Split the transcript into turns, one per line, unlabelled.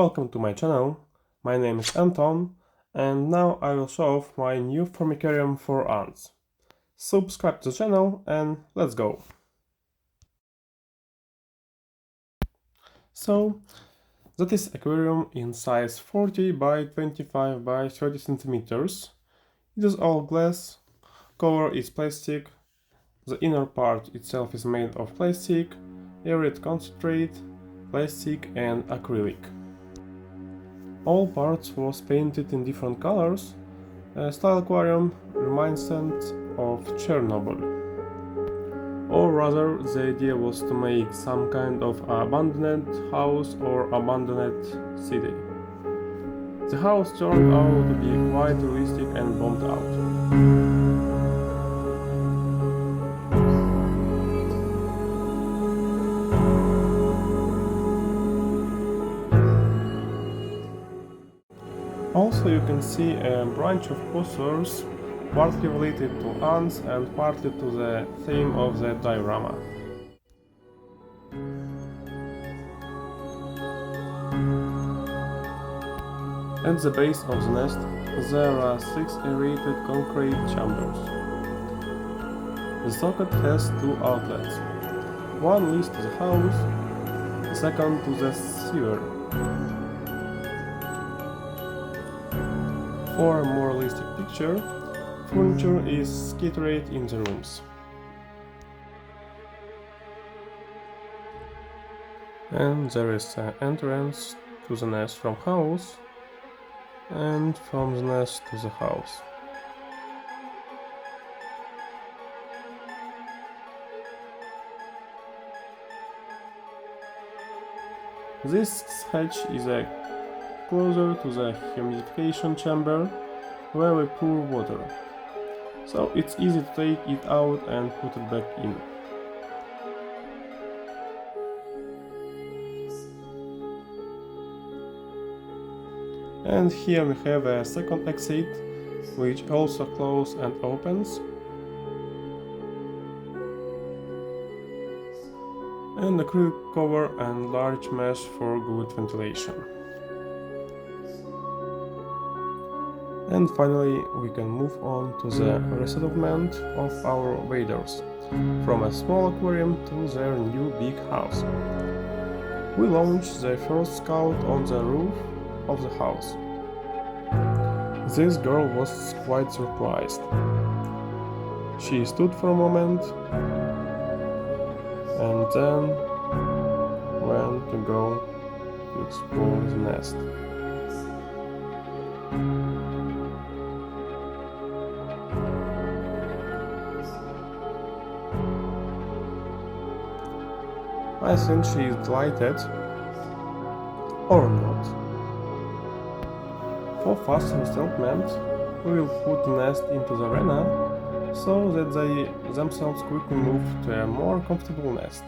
Welcome to my channel. My name is Anton, and now I will show off my new Formicarium for ants. Subscribe to the channel and let's go! So, that is aquarium in size 40 by 25 by 30 centimeters. It is all glass, cover is plastic, the inner part itself is made of plastic, aerate concentrate, plastic and acrylic. All parts was painted in different colors. Style aquarium reminiscent of Chernobyl. Or rather, the idea was to make some kind of abandoned house or abandoned city. The house turned out to be quite realistic and bombed out. Also, you can see a branch of posters, partly related to ants and partly to the theme of the diorama. At the base of the nest, there are 6 aerated concrete chambers. The socket has 2 outlets. One leads to the house, the second to the sewer. For a more realistic picture, furniture is scattered in the rooms. And there is an entrance to the nest from house and from the nest to the house. This hatch is closer to the humidification chamber where we pour water, so it's easy to take it out and put it back in. And here we have a second exit, which also closes and opens, and acrylic cover and large mesh for good ventilation. And finally, we can move on to the resettlement of our waders, from a small aquarium to their new big house. We launched the first scout on the roof of the house. This girl was quite surprised. She stood for a moment and then went to go to explore the nest. I think she is delighted, or not. For faster resettlement, we will put the nest into the arena, so that they themselves quickly move to a more comfortable nest.